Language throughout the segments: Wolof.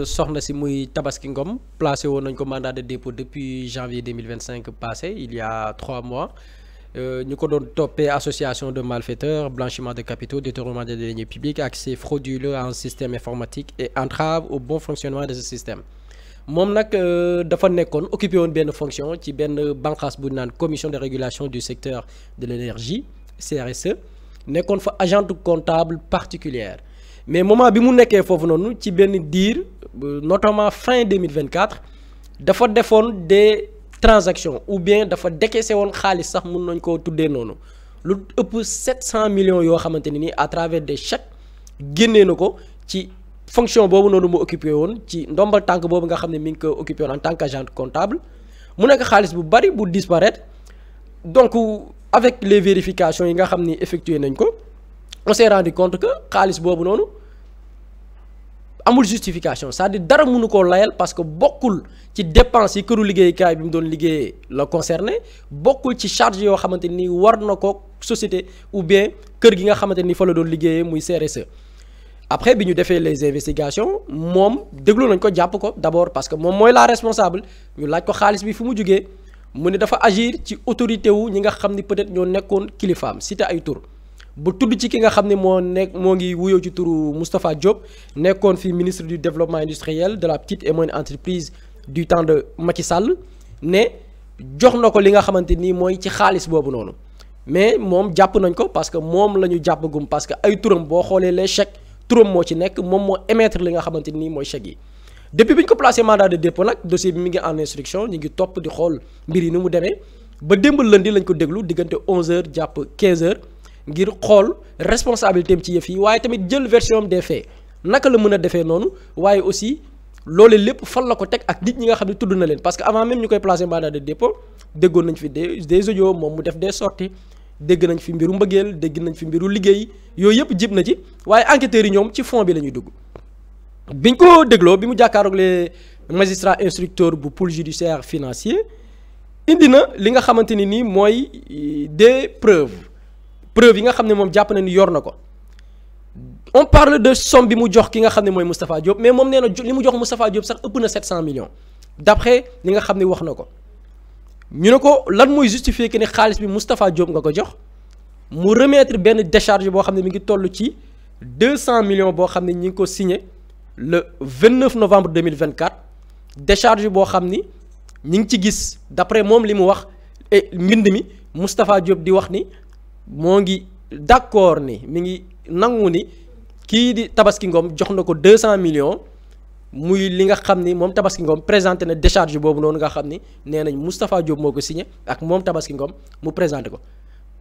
soxna si muy Tabaski Ngom placé woon nañ ko mandat de dépôt depuis janvier 2025 passé il y a 3 mois ñu ko doon toppee association de malfaiteurs, blanchiment de capitaux, détournement des deniers publics, accès frauduleux à un système informatique et entrave au bon fonctionnement de ce système. moom nag dafa nekkoon occupé woon benn fonction ci benn bànqaas bu naan commission de régulation du secteur de l'énergie CRSE nekkoon fa agente comptable particulière mais moment bi mu nekkee foofu noonu ci benn diir notamment fin 2024 dafa defoon des transactions ou bien dafa décaissé woon xaalis sax mun nañ koo tuddee noonu lu ëpp 700 millions yoo xamante ne ni à travers des chèques génnee na ko ci fonction boobu noonu mu occupé woon ci ndombal tànk boobu nga xam ne mi ngi ko occupé woon en tant qu'agent comptable mu nekk xaalis bu bari bu disparaître donc avec les vérifications yi nga xam ni effectué nañ ko on s'est rendu compte que xaalis boobu noonu amul justification c'est-à-dire dara mënu koo layal parce que bokkul ci dépenses yi këru liggéeykaay bi mu doon liggéeyee la concerné bokkul ci charge yoo xamante ni war na ko société ou bien kër gi nga xamante ni fa la doon liggéeyee muy CRSE. après bi ñu defee les investigations moom déglu nañ ko jàpp ko d'abord parce que moom mooy la responsable ñu laaj ko xaalis bi fu mu jugee mu ne dafa agir ci autorité wu ñi nga xam ni peut-être ñoo nekkoon kilifaam cité ay tur bu tudd ci ki nga xam ne moo ngi wuyoo ci turu Moustapha Diop nekkoon fi ministre du développement industriel de la petite et moyenne entreprise du temps de Macky Sall ne jox na ko li nga xamante ni mooy ci xaalis boobu noonu mais moom jàpp nañ ko parce que moom la ñu jàppagum parce que ay turam boo xoolee les chèques turam moo ci nekk moom moo émettre li nga xamante ni mooy chèques yi depuis bi ñu ko placé mandat de dépôt nag dossier bi mi ngi en instruction ñu ngi topp di xool mbir yi ni mu demee ba démb lundi lañ ko déglu diggante 11h jàpp 15h ngir xool responsabilité am ci yëf yi waaye tamit jël version des faits naka la mën a defee noonu waaye aussi loolu lépp fan la ko teg ak nit ñi nga xam ne tudd na leen parce que avant même ñu koy placé mandat de dépôt déggoon nañ fi des audios moom mu def des sorties dégg nañ fi mbiru mbëggeel dégg nañ fi mbiru liggéey yooyu yëpp jib na ci waaye enquêteurs yi ñoom ci fond bi la ñuy dugg biñ ko dégloo bi mu jàkkaaroog les magistrats instructeurs bu pôle judiciaire financier indi na li nga xamante ni nii mooy des preuves yi nga xam ne moom jàpp na ni yor na ko on parle de somme bi mu jox ki nga xam ne mooy Moustapha Diop mais moom nee na li mu jox Moustapha Diop sax ëpp na 700 millions d'après li nga xam ne wax na ko ñu ne ko lan mooy justifier que ne xaalis bi Moustapha Diop nga ko jox mu remettre benn décharge boo xam ne mi ngi toll ci 200 millions boo xam ne ñi ngi ko signé le 29 novembre 2024 décharge boo xam ni ñi ngi ci gis d'après moom li mu wax mbind mi Moustapha Diop di wax ni moo ngi d'accord ni mi ngi nangu ni kii di Tabaski Ngom jox na ko 200 millions muy li nga xam ni moom Tabaski Ngom présenté na décharge boobu noonu nga xam ni nee nañ Moustapha Diop moo ko signé ak moom Tabaski Ngom mu présenté ko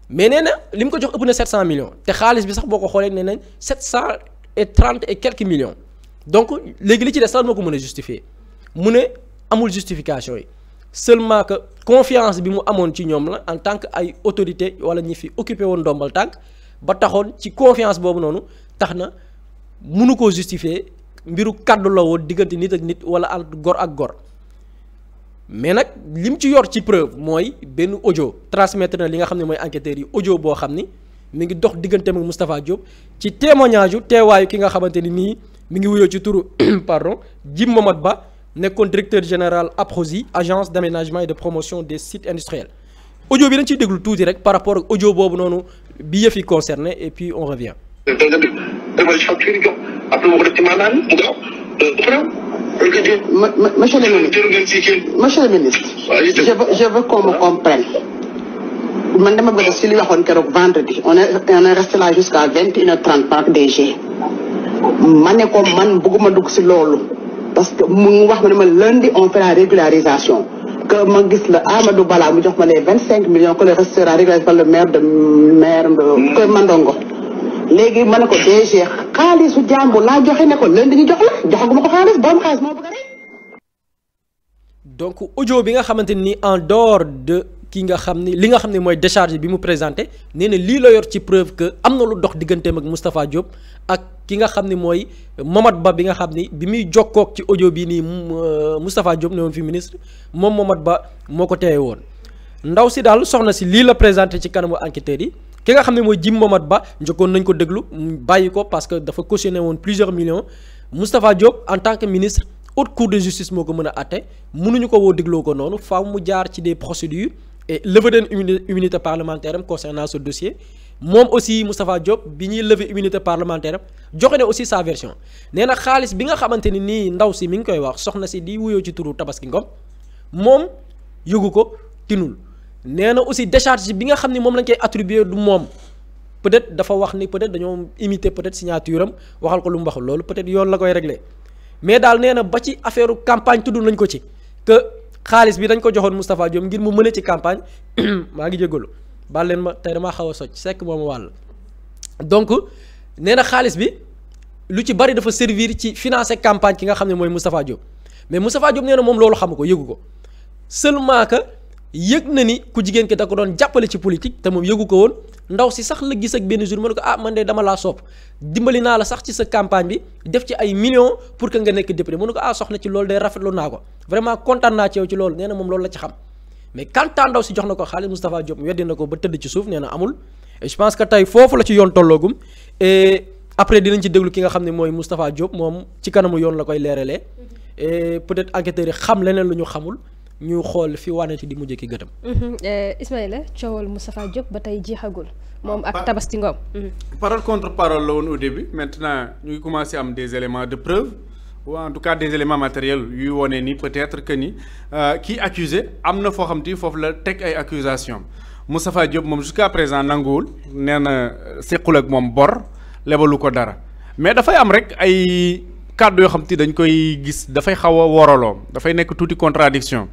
mais nee na li mu ko jox ëpp na 700 millions te xaalis bi sax boo ko xoolee nee nañ 730 et quelques millions donc léegi li ci des sax moo ko mën a justifier mu ne amul justification yi seulement que confiance bi mu amoon ci ñoom la en tant que ay autorité wala ñi fi occupé woon ndombal tànk ba taxoon ci confiance boobu noonu tax na mënu koo justifier mbiru kàddu la woon diggante nit ak nit wala entre gor ak gor mais nag lim ci yor ci preuve mooy benn audio transmettre na li nga xam ne mooy enquêteurs yi audio boo xam ni mi ngi dox diggante ak Moustapha Diop ci témoignage yu teewaayu ki nga xamante ni nii mi ngi wuyoo ci turu pardon Jim Momad Ba nekkoon directeur général APROSI agence d'aménagement et de promotion des sites industriels audio bi dañ ciy déglu tuuti rek par rapport ak audio boobu noonu bi yëf yi concerné et puis on revient. Monsieur le ministre, je veux qu'on me comprenne. Man dama bëgg si li waxoon keroog vendredi on est resté là jusqu'à 21h30 par DG ma ne ko man bëgguma dugg si loolu parce que mu wax ma ne ma lundi on fait la régularisation que ma gis la Amadou Bala mu jox ma les 25 millions que le reste sera régularisé par le maire Kër Mandongo léegi ma ne ko DG xaalisu jàmbur laa joxe ne ko lundi ñu jox la joxaguma ko xaalis borom xaalis moo bëgg a rey. donc audio bi nga xamante ni en dehors de ki nga xam ni li nga xam ne mooy décharge bi mu présenté nee na lii la yor ci preuve que am na lu dox digganteem ak Moustapha Diop ak ki nga xam ni mooy Momad Ba bi nga xam ni bi muy jokkook ci audio bii nii Moustapha Diop ne woon fi ministre moom Momad Ba moo ko teewe woon ndaw si daal soxna si lii la présenté ci kanamu enquêteurs yi ki nga xam ne mooy Jim Momad Ba njëkkoon nañ ko déglu bàyyi ko parce que dafa cautionné woon plusieurs millions Moustapha Diop en tant que ministre haute cour de justice moo ko mën a àtte mënuñu ko woo dégloo ko noonu faaw mu jaar ci des procédures et lever une immunité parlementaire am concernant ce dossier moom aussi Moustapha Diop bi ñuy lever immunité parlementaire am joxe ne aussi sa version nee na xaalis bi nga xamante ni nii ndaw si mi ngi koy wax soxna si di wuyoo ci turu Tabaski Ngom moom yëgu ko tinul nee na aussi décharge bi nga xam ni moom lañ koy attribuer du moom peut-être dafa wax ni peut-être dañoo imiter peut-être signature am waxal ko lu mu waxul loolu peut-être yoon la koy régler mais daal nee na ba ci affaire campagne tudd nañ ko ci que xaalis bi dañ ko joxoon Moustapha Diop ngir mu mën ci campagne maa ngi jégalu baal leen ma tey damaa xaw a socc sekk moom wàll donc nee na xaalis bi lu ci bari dafa servir ci financer campagne ki nga xam ne mooy Moustapha Diop mais Moustapha Diop nee na moom loolu xamu ko yëgu ko seulement que yëg na ni ku jigéen ki da ko doon jàppale ci politique te moom yëgu ko woon ndaw si sax la gis ak benn jour mu ne ko man de dama laa sopp dimbali naa la sax ci sa campagne bi def ci ay millions pour que nga nekk député mu ne ko soxna ci loolu day rafetlu naa ko vraiment kontaan naa ci yow ci loolu nee na moom loolu la ci xam mais quand ndaw si jox na ko xaalis Moustapha Diop weddi na ko ba tëdd ci suuf nee na amul et je pense que tey foofu la ci yoon tolloogum et après dinañ ci déglu ki nga xam ne mooy Moustapha Diop moom ci kanamu yoon la koy leeralee et peut-être enquêteurs yi xam leneen lu ñu xamul ñu xool fi wane ci di mujjee ki gëtam. Ismaïla coowal Moustapha Diop ba tey jeexagul. moom ak Tabaski Ngom. parole contre parole la woon au début maintenant ñu ngi commencé am des éléments de preuve ou en tout cas des éléments matériels yuy wone ni peut-être que ni kii accusé am na foo xam te foofu la teg ay accusations Moustapha Diop moom jusqu'à présent nanguwul nee na sequl ak moom bor lebalu ko dara mais dafay am rek ay kàddu yoo xam te dañ koy gis dafay xaw a woraloo dafay nekk tuuti contradiction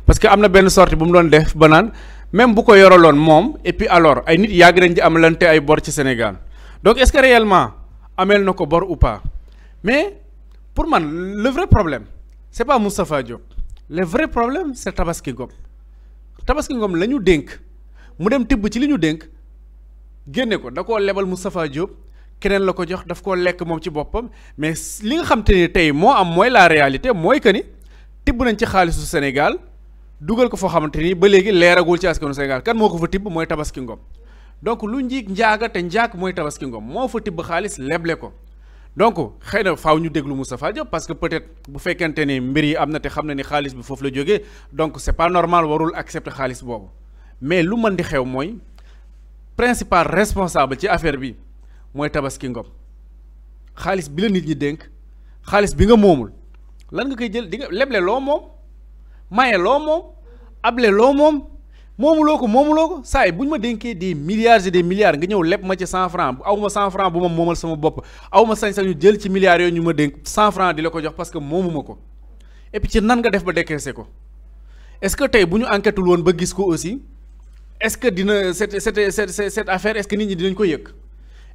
parce que am na benn sortie bu mu doon def ba naan même bu ko yoraloon moom et puis alors ay nit yàgg nañ di am lante ay bor ci Sénégal donc est-ce que réellement ameel na ko bor ou pas mais pour man le vrai problème c'est pas Moustapha Diop le vrai problème c'est Tabaski Ngom la ñu dénk mu dem tibb ci li ñu dénk génne ko da koo lebal Moustapha Diop keneen la ko jox daf koo lekk moom ci boppam mais li nga xam te ni tey moo am mooy la réalité mooy que ni tibb nañ ci xaalisu Sénégal dugal ko foo xamante ni ba léegi leeragul ci askanu Sénégal kan moo ko fa tibb mooy Tabaski Ngom donc lu njiig njaaga te njaag mooy Tabaski Ngom moo fa tibb xaalis leble ko donc xëy na faaw ñu déglu Moustapha Diop parce que peut-être bu fekkente ni mbir yi am na te xam na ni xaalis bi foofu la jógee donc c'est pas normal warul accepter xaalis boobu mais lu mën di xew mooy principal responsable ci affaire bi mooy Tabaski Ngom xaalis bi la nit ñi dénk xaalis bi nga moomul lan nga koy jël di nga leble loo moom maye loo moom able loo moom moomuloo ko saa yi bu ñu ma dénkee des milliards et des milliards nga ñëw leb ma ci 100 francs aw ma 100 francs bu ma moomal sama bopp aw ma sañ-sañu jël ci milliards yooyu ñu ma dénk 100 francs di la ko jox parce que moomuma ko et puis ci nan nga def ba décaisser ko est-ce que tey bu ñu enquêtul woon ba gis ko aussi est-ce que dina cette affaire est-ce que nit ñi dinañ ko yëg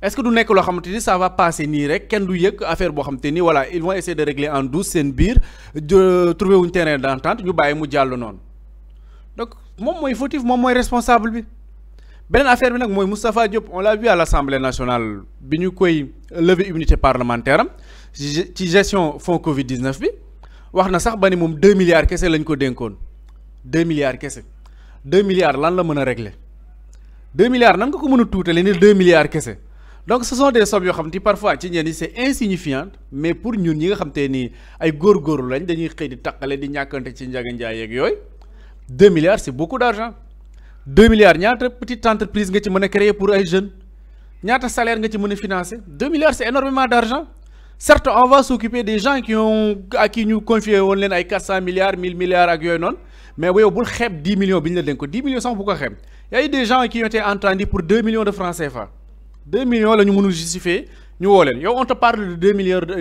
est-ce que du nekk loo xamante ni ça va passer nii rek kenn du yëg affaire boo xamante ni voilà ils vont essayer de régler en douce seen biir trouver wuñ terrain d'entente ñu bàyyi mu jàll noonu donc moom mooy fautif moom mooy responsable bi beneen affaire bi nag mooy Moustapha Diop on l'a vu à l'Assemblée nationale bi ñu koy lever immunité parlementaire am ci gestion fonds Covid-19 bi wax na sax ba ni moom 2 milliards kese lañ ko dénkoon 2 milliards kese 2 milliards lan la mën a régler 2 milliards nan nga ko mën a tuutale ni 2 milliards kese donc ce sont des sommes yoo xam te parfois ci ñenn ñi c'est insignifiant mais pour ñun ñi nga xam te ni ay góorgóorlu lañ dañuy xëy di taqale di ñàkkante ci njaga njaay yeeg yooyu 2 milliards c'est beaucoup d'argent 2 milliards ñaata petite entreprise nga ci mën a créer pour ay jeunes ñaata salaire nga ci mën a financer 2 milliards c'est énormément d'argent certes on va s'occuper des gens à qui ñu confié woon leen ay 400 milliards 1000 milliards ak yooyu noonu mais yow bul xeeb 10 millions bi ñu la dénk ko 10 millions sax bu ko xeeb y a eu des gens qui ont été entendus pour 2 millions de francs CFA 2 millions la ñu mënul justifier ñu woo leen yow on te parle de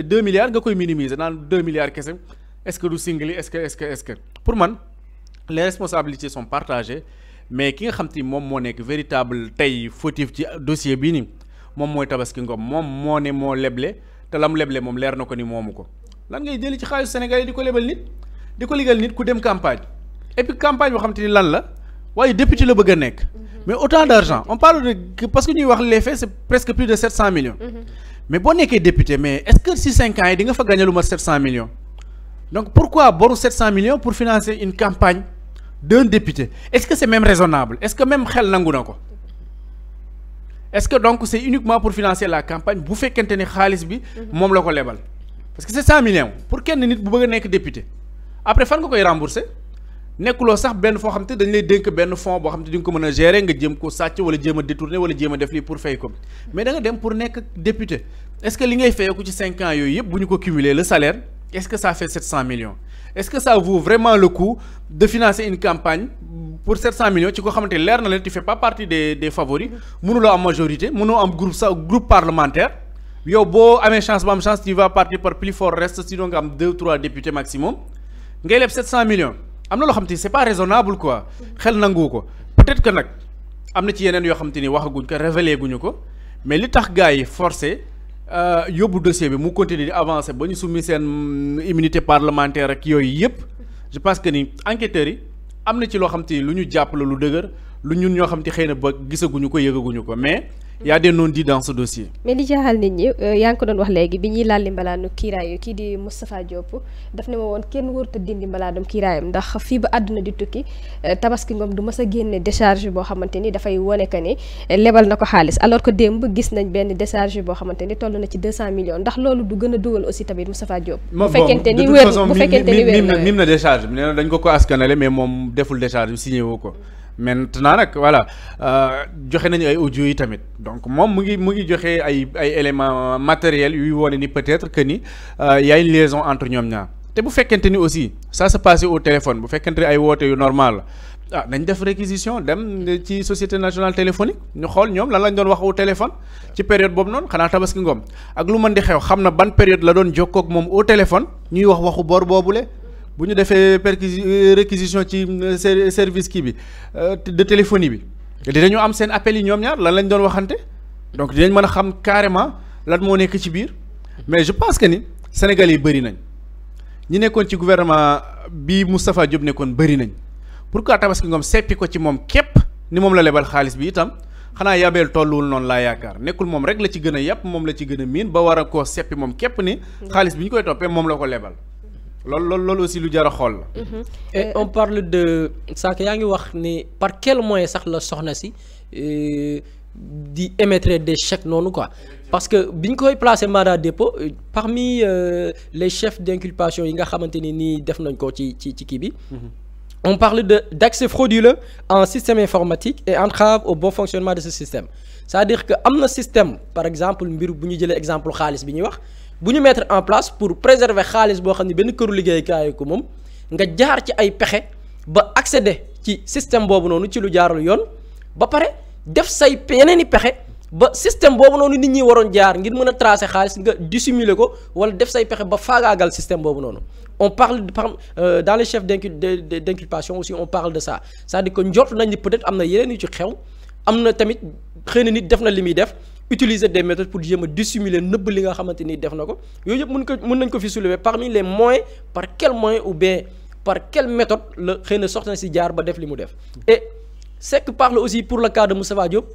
2 milliards nga koy minimiser naan 2 milliards kese est-ce que du single est-ce que pour man les responsabilités sont partagées mais ki nga xam te moom moo nekk véritable tey fautif ci dossier bii ni moom mooy Tabaski Ngom moom moo ne moo leble te lam leble moom leer na ko ni moomu ko lan ngay jëli ci xaalisu Sénégal yi di ko lebal nit di ko liggéeyal nit ku dem campagne et puis campagne boo xam te ni lan la waaye député la bëgg a nekk mais autant d'argent on parle de parce que ñuy wax les faits c'est presque plus de 700 millions mais boo nekkee député mais est-ce que si 5 ans yi di nga fa gagner lu mat 700 millions donc pourquoi boru 700 millions pour financer une campagne d'un député est-ce que c'est même raisonnable est-ce que même xel nangu na ko est-ce que donc c'est uniquement pour financer la campagne bu fekkente ni xaalis bi moom la ko lebal parce que 700 millions pour kenn nit bu bëgg a nekk député après fan nga koy rembourser nekkuloo sax benn foo xam te dañ lay dénk benn fonds boo xam te di nga ko mën a gérer nga jéem ko sàcc wala jéem a détourner wala jéem a def lii pour fay ko mais da nga dem pour nekk député est-ce que li ngay fayeeku ci 5 ans yooyu yëpp bu ñu ko cumuler le salaire est-ce que ça fait 700 millions est-ce que ça vaut vraiment le coup de financer une campagne pour 700 millions ci ko xamante leer na leen tu fais pas partie des favoris mënuloo am majorité mënoo am groupe parlementaire yow boo amee chance ba am chance tu vas partir par plus fort reste sinon nga am 2-3 députés maximum ngay leb 700 millions am na loo xam te c'est pas raisonnable quoi xel nangu ko peut-être que nag am na ci yeneen yoo xam te ni waxaguñ ko révélé guñu ko mais li tax gars yi forcé yóbbu dossier bi mu continuer di avancer ba ñu summi seen immunité parlementaire ak yooyu yëpp je pense que ni enquêteurs yi am na ci loo xam te ni lu ñu jàpp la lu dëgër lu ñun ñoo xam te xëy na ba gisaguñu ko yëgaguñu ko mais y a des non-dits dans ce dossier. mais li jaaxal nit ñi yaa ngi ko doon wax léegi bi ñuy lalli mbalaanu kiiraay kii di Moustapha Diop daf ne ma woon kenn warut a dindi mbalaanum kiiraayam ndax fii ba àdduna di tukki Tabaski Ngom du mës a génne décharge boo xamante ni dafay wone que ni lebal na ko xaalis alors que démb gis nañ benn décharge boo xamante ni toll na ci 200 millions ndax loolu du gën a dugal aussi tamit Moustapha Diop. bu fekkente ni wér bu fekkente ni wér na mim na décharge bi nee na dañ ko askanale mais moom deful décharge bi signé woo ko. maintenant nag voilà joxe nañu ay audio yi tamit donc moom mu ngi joxe ay éléments matériels yuy wone ni peut-être que ni y a une liaison entre ñoom ñaar te bu fekkente ni aussi ça se passe au téléphone bu fekkente ni ay woote yu normal la nañ def réquisition dem ci société nationale téléphonique ñu xool ñoom lan lañ doon wax au téléphone ci période boobu noonu xanaa Tabaski Ngom ak lu mën di xew xam na ban période la doon jokkoo ak moom au téléphone ñuy wax waxu bor boobule. bu ñu defee réquisition ci service kii bi de téléphonie bi dinañu am seen appels yi ñoom ñaar lan lañ doon waxante donc dinañ mën a xam carrément lan moo nekk ci biir mais je pense que ni Sénégalais yi bëri nañ ñi nekkoon ci gouvernement bi Moustapha Diop nekkoon bëri nañ pourquoi Tabaski Ngom seppi ko ci moom képp ni moom la lebal xaalis bi itam xanaa yabeel tolluwul noonu laa yaakaar nekkul moom rek la ci gën a yàpp moom la ci gën a miin ba war a koo seppi moom képp ni xaalis bi ñu koy toppee moom la ko lebal. loolu aussi lu jar a xool la. et on parle de sànq yaa ngi wax ni par quel moyen sax la soxna si di émettre des chèques noonu quoi parce que bi ñu koy placer mandat dépôt parmi les chefs d'inculpation yi nga xamante ni nii def nañ ko ci kii bi. on parle d'accès frauduleux en système informatique et entrave au bon fonctionnement de ce système c'est-à-dire que am na système par exemple mbir bu ñu jëlee exemple xaalis bi ñuy wax. bu ñu mettre en place pour préserver xaalis boo xam ne benn këru liggéeykaay ko moom nga jaar ci ay pexe ba accéder ci système boobu noonu ci lu jaarul yoon ba pare def say yeneen i pexe ba système boobu noonu nit ñi waroon jaar ngir mën a tracer xaalis nga dissimuler ko wala def say pexe ba faagaagal système boobu noonu on parle dans les chefs d'inculpation aussi on parle de ça c'est-à-dire que njort nañ ni peut-être am na yeneen yu ci xew am na tamit xëy na nit def na li muy def utiliser des méthodes pour jéem a dissimuler nëbb li nga xamante ni def na ko yooyu yëpp mën nañ ko fi soulever parmi les moyens par quel moyen ou bien par quelle méthode la xëy na soxna si jaar ba def li mu def et c'est que parle aussi pour le cas de Moustapha Diop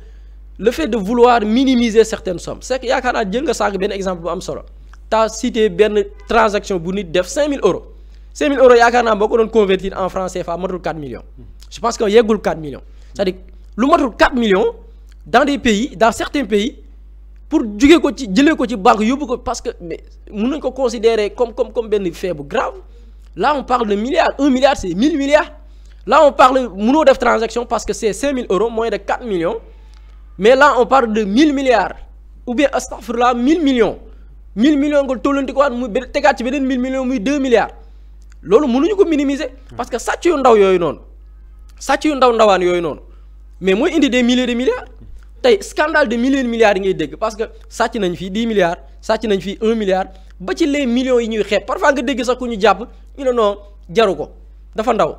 le fait de vouloir minimiser certaines sommes c'est que yaakaar naa jël nga sànq benn exemple bu am solo t'as cité benn transaction bu nit def 5000 euros 5000 euros yaakaar naa boo ko doon convertir en francs CFA matul 4 millions je pense que yeggul 4 millions c'est-à-dire lu matul 4 millions dans des pays dans certains pays pour jugee ko ci jëlee ko ci banque yóbbu ko parce que mais mën nañ ko considérer comme benn fait bu grave là on parle de milliards 1 milliard c'est 1000 milliards là on parle mënoo def transaction parce que c'est 5000 euros moins de 4 millions mais là on parle de 1000 milliards ou bien astaghfirullah 1000 millions 1000 millions nga tollanti ko waat muy tegaat ci beneen 1000 millions muy 2 milliards loolu mënuñu ko minimiser parce que sàcc yu ndaw yooyu noonu sàcc yu ndawaan yooyu noonu mais mooy indi des milliers de milliards tey scandale de milliers de milliards yi ngay dégg parce que sàcc nañ fii 10 milliards sàcc nañ fii 1 milliard ba ci les millions yi ñuy xeeb parfois nga dégg sax ku ñu jàpp ñu ne non jaru ko dafa ndaw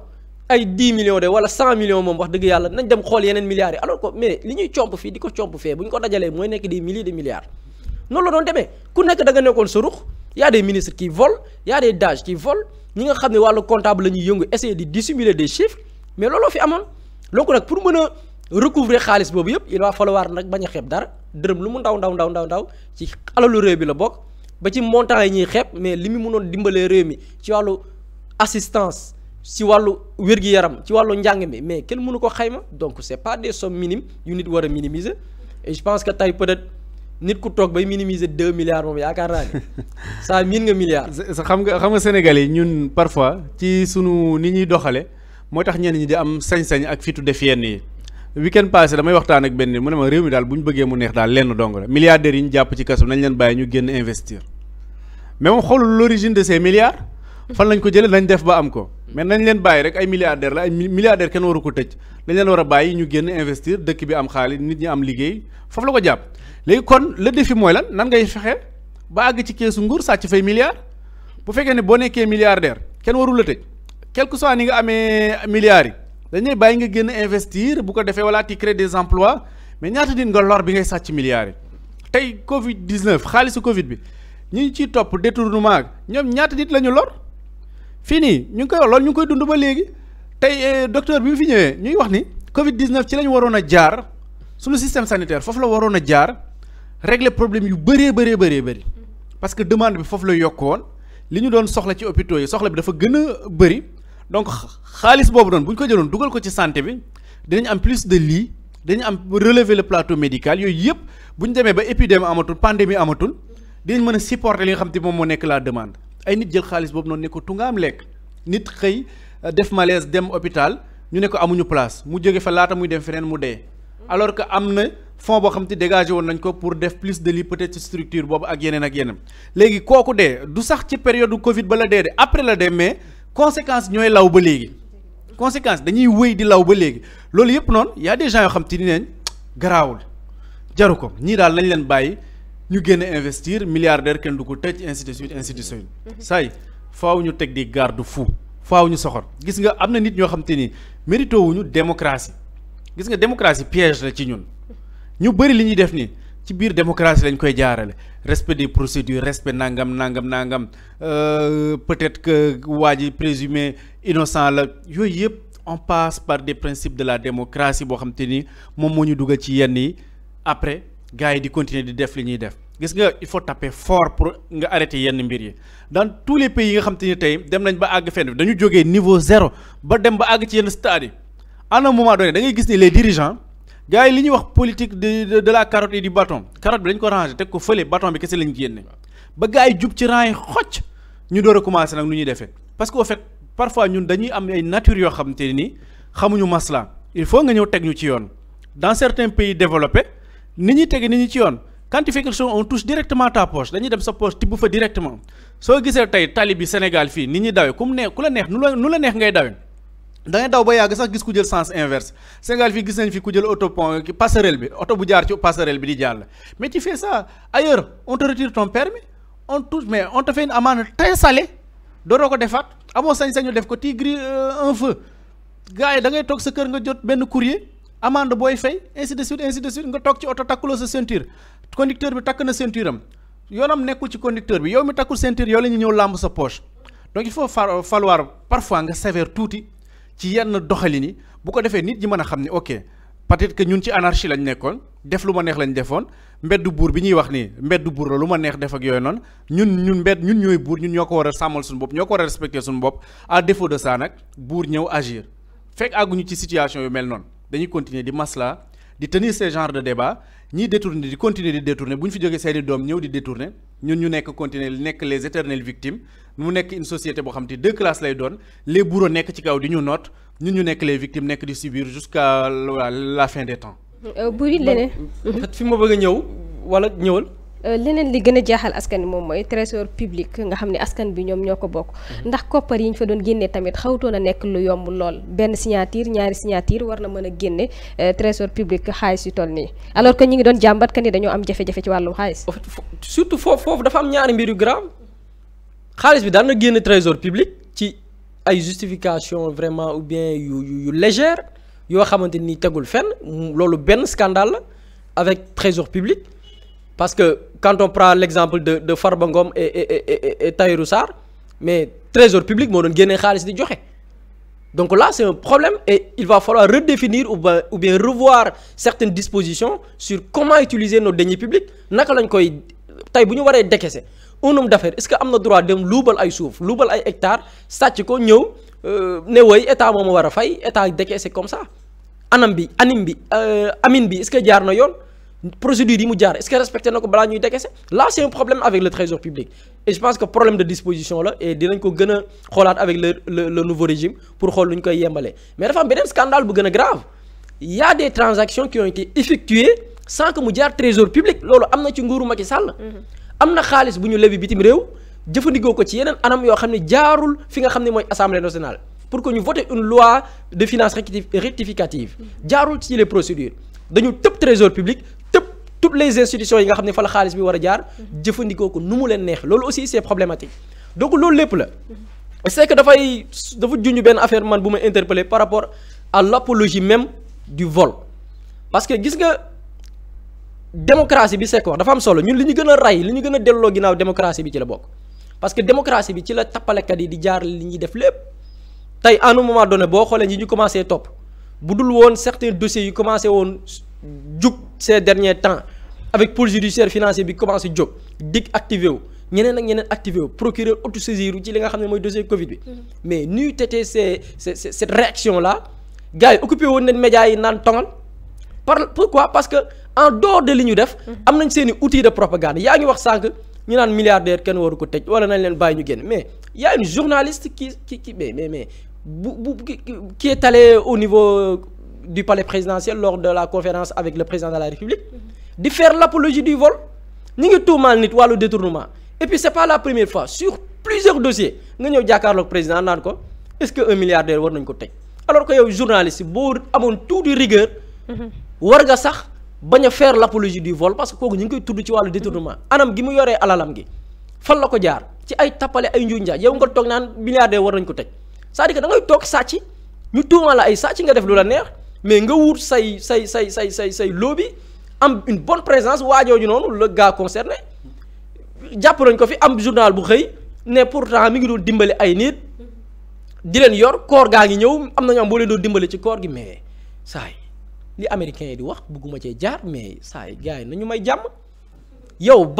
ay 10 millions de wala 100 millions moom wax dëgg yàlla nañ dem xool yeneen milliards yi alors que mais li ñuy comp fii di ko comp fee bu ñu ko dajalee mooy nekk des milliers de milliards noonu la doon demee ku nekk da nga nekkoon sa ruux y a des ministres qui volent y a des DAGE qui volent ñi nga xam ne wàllu comptable la ñuy yëngu essayer de dissimuler des chiffres mais looloo fi amoon donc nag pour mën a recouvrer xaalis boobu yëpp il va falloir nag bañ a xeeb dara dërëm lu mu ndaw ci alalu réew bi la bokk ba ci montant yi ñuy xeeb mais li mu mënoon dimbalee réew mi ci wàllu assistance ci wàllu wér-gi-yaram ci wàllu njàng mi mais kenn mënu ko xayma donc c'est pas des sommes minimes yu nit war a minimiser et je pense que tey peut-être nit ku toog bay minimiser 2 milliards moom yaakaar naa ne saa miin nga milliards. xam nga Sénégalais yi ñun parfois ci sunu ni ñuy doxale moo tax ñenn ñi di am sañ-sañ ak fitu def yenn yi. weekend passé damay waxtaan ak benn mu ne ma réew mi daal bu ñu bëggee mu neex daal lenn dong la milliardaires yi ñu jàpp ci kaso nañ leen bàyyi ñu génn investir mais moom xoolul l'origine de ces milliards fan lañ ko jëlee nañ def ba am ko mais nañ leen bàyyi rek ay milliardaires la ay milliardaires kenn waru ko tëj dañ leen war a bàyyi ñu génn investir dëkk bi am xaalis nit ñi am liggéey foofu la ko jàpp léegi kon le défi mooy lan nan ngay fexe ba àgg ci keesu nguur sàcc fay milliards bu fekkee ne boo nekkee milliardaire kenn warul la tëj quel que soit ni nga amee milliards yi dañuy bàyyi nga génn investir bu ko defee wala ti créer des emplois mais ñaata nit nga lor bi ngay sàcc milliards yi tey Covid 19 xaalisu Covid bi ñu ngi ciy topp détournement ñoom ñaata nit la ñu lor fii nii ñu ngi koy wax loolu ñu ngi koy dund ba léegi tey docteur bi mu fi ñëwee ñuy wax ni Covid 19 ci la ñu waroon a jaar suñu système sanitaire foofu la waroon a jaar régler problème yu bëri parce que demande bi foofu la yokk woon li ñu doon soxla ci hôpitaux yi soxla bi dafa gën a bëri. donc xaalis boobu doon bu ñu ko jëloon dugal ko ci santé bi dinañ am plus de lits dañu am relever le plateau médical yooyu yëpp bu ñu demee ba épidémie amatul pandémie amatul dinañ mën a supporter li nga xam te moom moo nekk la demande ay nit jël xaalis boobu noonu ne ko tungaam lekk nit xëy def malaise dem hôpital ñu ne ko amuñu place mu jóge fa laata muy dem feneen mu dee alors que am na fonds boo xam te dégagé woon nañ ko pour def plus de lits peut-être ci structure boobu ak yeneen léegi kooku dee du sax ci période Covid ba la dee de après la dee mais conséquences ñooy law ba léegi conséquences dañuy wëy di law ba léegi loolu yëpp noonu y a des gens yoo xam te ni neen garaawul jaru ko ñii daal nañ leen bàyyi ñu génn investir milliardaire kenn du ko tëj ainsi de suite say faaw ñu teg di garde-fou faaw ñu soxor gis nga am na nit ñoo xam te ni mérito wuñu démocratie gis nga démocratie piège la ci ñun ñu bëri li ñuy def nii ci biir démocratie lañ koy jaarale respect des procédures respect nangam peut-être que waa ji présumé innocent la yooyu yëpp on passe par des principes de la démocratie boo xam te ni moom moo ñu dugal ci yenn yi après gars yi di continuer di def li ñuy def gis nga il faut taper fort pour nga arrêter yenn mbir yi dans tous les pays yi nga xam te ni tey dem nañ ba àgg fenn dañu jógee niveau 0 ba dem ba àgg ci yenn stade yi à un moment donné da ngay gis ni les dirigeants gars yi li ñuy wax politique de la carotte et du bâton carotte bi dañ ko ranger teg ko fële bâton bi kese lañ génne ba gars yi jub ci rang yi xocc ñu door a commencer nag nu ñuy defee parce que au fait parfois ñun dañuy am ay nature yoo xam te ni xamuñu masla il faut nga ñëw teg ñu ci yoon dans certains pays développés ni ñuy tege ni ñu ci yoon quand tu fais quelque chose on touche directement ta poche dañuy dem sa poche tibb fa directement soo gisee tey tali bi Sénégal fii ni ñuy dawee ku la neex nu la neex ngay dawee da ngay daw ba yàgg sax gis ku jël sens inverse Sénégal fii gis nañ fi ku jël autopont passerelle bi oto bu jaar ci passerelle bi di jàll mais tu fais ça ailleurs on te retire ton permis on touche mais on te fait une amende très salée dootoo ko defaat amoo sañ-sañu def ko ti gris un feu gars yi da ngay toog sa kër nga jot benn courrier amende booy fay ainsi de suite nga toog ci oto takkuloo sa ceinture conducteur bi takk na ceinture am yoonam nekkul ci conducteur bi yow mi takkul ceinture yow la ñu ñëw làmb sa poche donc il faut falloir parfois nga sévère tuuti ci yenn doxalin yi bu ko defee nit ñi mën a xam ne ok peut-être que ñun ci anarchie lañ nekkoon def lu ma neex lañ defoon mbeddu buur bi ñuy wax nii mbeddu buur la lu ma neex def ak yooyu noonu ñun ñooy buur ñun ñoo ko war a sàmmal suñu bopp ñoo ko war a respecter suñu bopp à défaut de ça nag buur ñëw agir fekk àgguñu ci situation yu mel noonu dañuy continuer di masla di tenir ce genre de débat ñiy détourner di continuer di détourner bu ñu fi jógee seeni doom ñëw di détourner ñun ñu nekk continuer nekk les éternelles victimes mu nekk une société boo xam te deux classes lay doon les bourreaux nekk ci kaw di ñu noot ñun ñu nekk les victimes nekk di subir jusqu'à la fin des temps. buri leneen. fi ma bëgg a ñëw wala ñëwal. leneen li gën a jaaxal askan bi moom mooy trésor public nga xam ne askan bi ñoom ñoo ko bokk ndax koppar yi ñu fa doon génnee tamit xawtoon a nekk lu yomb lool benn signature ñaari signature war na mën a génne trésor public xaalis yu toll nii alors que ñi ngi doon jàmbat que ni dañoo am jafe-jafe ci wàllum xaalis. surtout foofu dafa am ñaari mbir yu grave xaalis bi daan na génne trésor public ci ay justification vraiment ou bien yu légère yoo xamante ni tegul fenn loolu benn scandale la avec trésor public. Parce que quand on prend l'exemple de Farba Ngom et Tahirou Sarr mais trésor public moo doon génnee xaalis di joxe donc là c'est un problème et il va falloir redéfinir ou bien revoir certaines dispositions sur comment utiliser nos deniers publics naka lañ koy tey bu ñu waree décaisser un homme d'affaires est-ce que am na droit dem luubal ay suuf luubal ay hectares sàcc ko ñëw ne woy état moo ma war a fay état décaisser comme ça amin bi est-ce que jaar na yoon procédure yi mu jaar est-ce que respecté na ko balaa ñuy décaisser là c'est un problème avec le trésor public et je pense que problème de disposition la et dinañ ko gën a xoolaat avec le nouveau régime pour xool lu ñu koy yembalee mais dafa am beneen scandale bu gën a grave il y a des transactions qui ont été effectuées sans que mu jaar trésor public loolu am na ci nguuru Macky Sall. am na xaalis bu ñu lebi bitim réew jëfandikoo ko ci yeneen anam yoo xam ne jaarul fi nga xam ne mooy assemblée nationale pour que ñu voter une loi de finances rectificative jaarul ci les procédures dañu tëb trésor public tëb toutes les institutions yi nga xam ne fa la xaalis bi war a jaar jëfandikoo ko nu mu leen neex loolu aussi c'est problématique donc loolu lépp la c'est que dafa junj benn affaire man bu ma interpellé par rapport à l'apologie même du vol parce que gis nga démocratie bi c'est quoi dafa am solo ñun li ñu gën a rey li ñu gën a delloo ginnaaw démocratie bi ci la bokk parce que démocratie bi ci la tappalekat yi di jaar li ñuy def lépp tey à un moment donné boo xoolee ñi ñu commencé topp bu dul woon certains dossiers yu commencé woon jug ces derniers temps avec pôle judiciaire financier bi commencé jóg dig activé wu ñeneen ak ñeneen activé wu procureur autosaisir ci li nga xam ne mooy dossier Covid bi mais nuy été cette réaction là gars yi occupé woon nañ médias yi naan tongal pourquoi parce que en dehors de li ñu def am nañ seen i outils de propagande yaa ngi wax sànq ñu naan milliardaire kenn waru ko tëj wala nañ leen bàyyi ñu génn mais y a une journaliste qui mais qui est allée au niveau du palais présidentiel lors de la conférence avec le président de la République di faire l'apologie du vol ñi ngi tuumaal nit wàllu détournement et puis c'est pas la première fois sur plusieurs dossiers nga ñëw jàkkaarloog président naan ko est-ce que un milliardaire war nañ ko tëj alors que yow journaliste boo amoon tout de rigueur war nga sax bañ a faire l'apologie du vol parce que kooku ñu ngi koy tudd ci wàllu détournement anam gi mu yoree alalam gi fan la ko jaar ci ay tappale ay njuuj njaaj yow nga toog naan milliardaire war nañ ko tëj c'est-à-dire que da ngay toog sàcc ñu tuumal la ay sàcc nga def lu la neex mais nga wut say lobby am une bonne présence waajooju noonu le gars concerné jàpp nañ ko fi am journal bu xëy ne pourtant mi ngi doon dimbali ay nit di leen yor koor gaa ngi ñëw am nañu am boo leen doon dimbali ci koor gi mais saay li américains yi di wax bëgguma cee jaar mais saay gars yi nañu may jàmm yow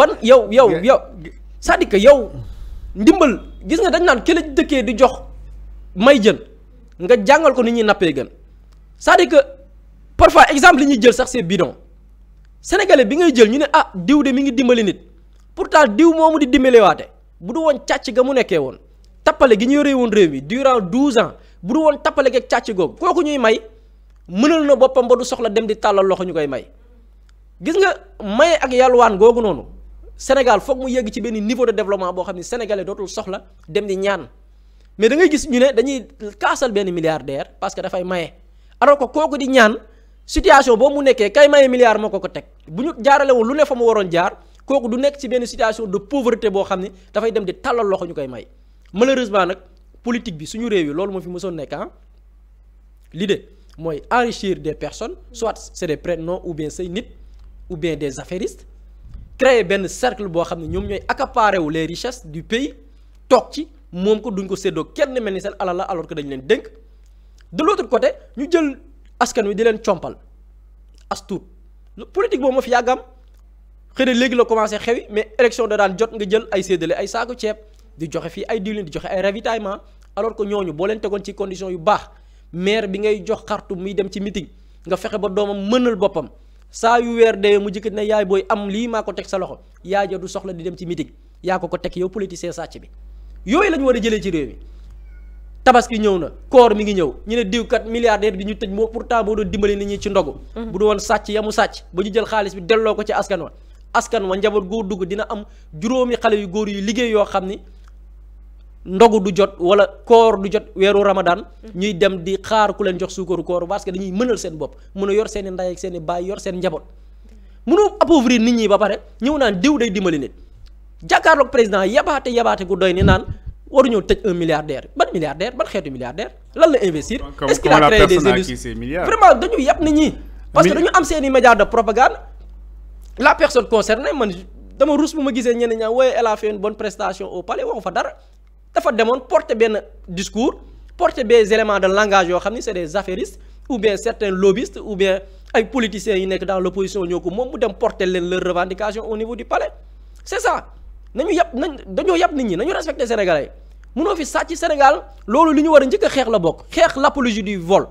c'est-à-dire que yow ndimbal gis nga dañ naan ki la dëkkee di jox may jën nga jàngal ko ni ñuy nappee gën c'est-à-dire que parfois exemple li ñuy jël sax c'est bidon sénégalais bi ngay jël ñu ne ah diw de mi ngi dimbali nit pourtant diw moomu di dimbalewaate bu du woon càcc ga mu nekkee woon tappale gi ñu yoree woon réew mi durant 12 ans bu du woon tappale geeg càcc googu kooku ñuy may mënal na boppam ba du soxla dem di tàllal loxo ñu koy may gis nga maye ak yàlwaan googu noonu Sénégal foog mu yegg ci benn niveau de développement boo xam ne sénégalais dootul soxla dem di ñaan mais da ngay gis ñu ne dañuy kaasal benn milliardaire parce que dafay maye alors que kooku di ñaan situation boobu mu nekkee kay maye milliard moo ko teg bu ñu jaaralewul lu ne fa mu waroon jaar kooku du nekk ci benn situation de pauvreté boo xam ne dafay dem di tàllal loxo ñu koy may malheureusement nag politique bi suñu réew yi loolu moo fi mësoon nekk l'idée mooy enrichir des personnes soit c'est des prénoms ou bien say nit ou bien des affairistes créer benn cercle boo xam ne ñoom ñooy accaparer wu les richesses du pays toog ci moom ko duñ ko séddoo kenn mel ni seen alal la alors que dañ leen dénk de l'autre côté ñu jël askan wi di leen compal as tuut politique boobu ma fi yàggam xëy na léegi la commencé xewi mais élection da daan jot nga jël ay séddale ay saaku ceeb di joxe fii ay diwlin di joxe ay ravitaillement alors que ñooñu boo leen tegoon ci condition yu baax maire bi ngay jox xartu muy dem ci meeting nga fexe ba doomam mënal boppam saa yu weer dee mu jëkkat ne yaay booy am lii maa ko teg sa loxo yaay ja du soxla di dem ci meeting yaa ko teg yow politicien sàcc bi yooyu la ñu war a jëlee ci réew mi tabaski ñëw na koor mi ngi ñëw ñu ne diwkat milliardaire bi ñu tëj moo pourtant boo doon dimbali nit ñi ci ndogu bu du woon sàcc ya mu sàcc ba ñu jël xaalis bi delloo ko ci askan wa njaboot goo dugg dina am juróomi xale yu góor yu liggéey yoo xam ni ndogu du jot wala koor du jot weeru ramadan ñuy dem di xaar ku leen jox suukaru koor parce que dañuy mënal seen bopp mën a yor seen i ndey ak seen i baay yor seen njaboot mënoo appauvrir nit ñi ba pare ñëw naan diw day dimbali nit jàkkaarloog président yabaate gu doy ni naan waruñoo tëj un milliardaire ban xeetu milliardaire lan la investir est-ce qu'il a créé des industries vraiment dañu yàpp nit ñi parce que dañu am seen i médias de propagande la personne concernée man dama rus bu ma gisee ñenn ñaa wooye elle a fait une bonne prestation au palais waxu fa dara dafa demoon porter benn discours porter des éléments de langage yoo xam ni c'est des affairistes ou bien certains lobbyistes ou bien ay politiciens yi nekk dans l'opposition ñoo ko moom mu dem porter leen leur revendication au niveau du palais c'est ça dañoo yàpp nit ñi nañu respecter sénégalais mënoo fi sàcc Sénégal loolu li ñu war a njëkk a xeex la bokk xeex l'apologie du vol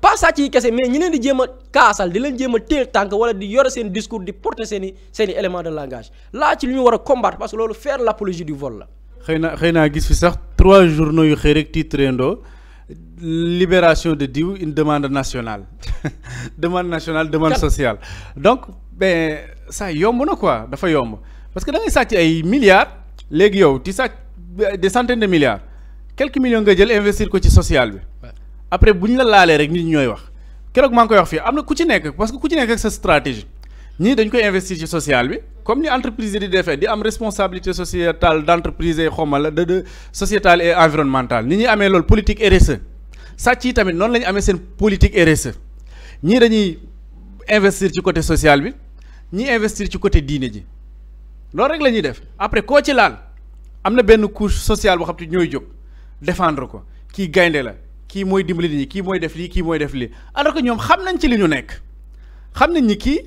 pas sàcc yi kese mais ñi leen di jéem a kaasal di leen jéem a téel tànk wala di yore seen discours di porter seen i éléments de langage là ci li ñu war a combattre parce que loolu faire l'apologie du vol la. xëy naa gis fi sax 3 journaux yu xëy rek titre ndo libération de diw une demande nationale demande sociale donc ben ça yomb na quoi dafa yomb parce que da ngay sàcc ay milliards léegi yow ti sàcc des centaines de milliards quelques millions nga jël investir ko ci social bi après bu ñu la laalee rek nit ñooy wax keroog maa ngi koy wax fii am na ku ci nekk parce que ku ci nekk ak sa stratégie ñii dañ koy investir ci social bi comme ni entreprise yi di defee di am responsabilité sociétale d'entreprise yi xawma de sociétale et environnementale ni ñuy amee loolu politique RSE sàcc yi tamit noonu la ñu amee seen politique RSE ñii dañuy investir ci côté social bi ñii investir ci côté diine ji loolu rek la ñuy def après koo ci laal am na benn couche sociale boo xam te ñooy jóg défendre ko kii gaynde la kii mooy dimbali nit ñi kii mooy def lii kii mooy def lii alors que ñoom xam nañ ci li ñu nekk xam nañ ni kii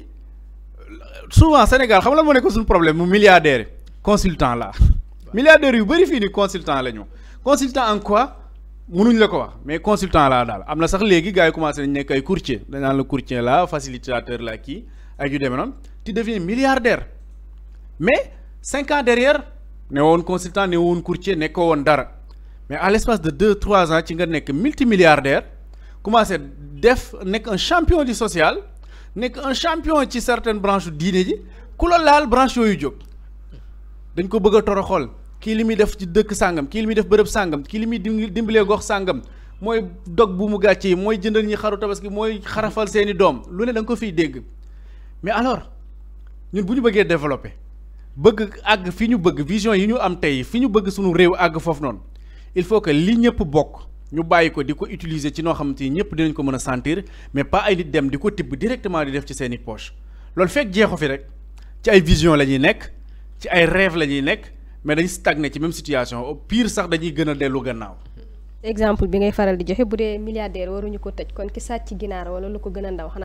souvent Sénégal xam la moo nekk suñu problème mu milliardaire consultant la milliardaires yu bëri fii ni consultant la ñu consultant en quoi mënuñ la ko wax mais consultant laa daal am na sax léegi gars yi commencé nañ nekk ay courtier dañ naan la courtier la facilitateur la kii ak yu demee noonu tu deviens milliardaire mais 5 ans derrière ne woon consultant ne woon courtier nekkoo woon dara mais à l'espace de 2-3 ans ci nga nekk multimilliardaire commencé def nekk un champion du social nekk un champion ci certaines branches diine ji ku la laal branche yooyu jóg dañ ko bëgg a toroxal kii li muy def ci dëkk sàngam kii li muy def bërëb sàngam kii li muy dimbalee gox sàngam mooy dog bu mu gàcce yi mooy jëndal ñi xaru tabaski mooy xarafal seeni doom lu ne da nga ko fiy dégg mais alors ñun bu ñu bëggee développer bëgg àgg fi ñu bëgg vision yi ñu am tey fi ñu bëgg suñu réew àgg foofu noonu il faut que li ñëpp bokk ñu bàyyi ko di ko utiliser ci noo xamante ni ñëpp dinañ ko mën a sentir mais pas ay nit dem di ko tibb directement di def ci seeni poche loolu fekk jeexu fi rek ci ay vision la ñuy nekk ci ay rêve la ñuy nekk mais dañuy stagné ci même situation au pire sax dañuy gën a dellu gannaaw. exemple bi ngay faral di joxe bu dee milliardaire waruñu ko tëj kon ki sàcc ginaar wala lu ko gën a ndaw xanaa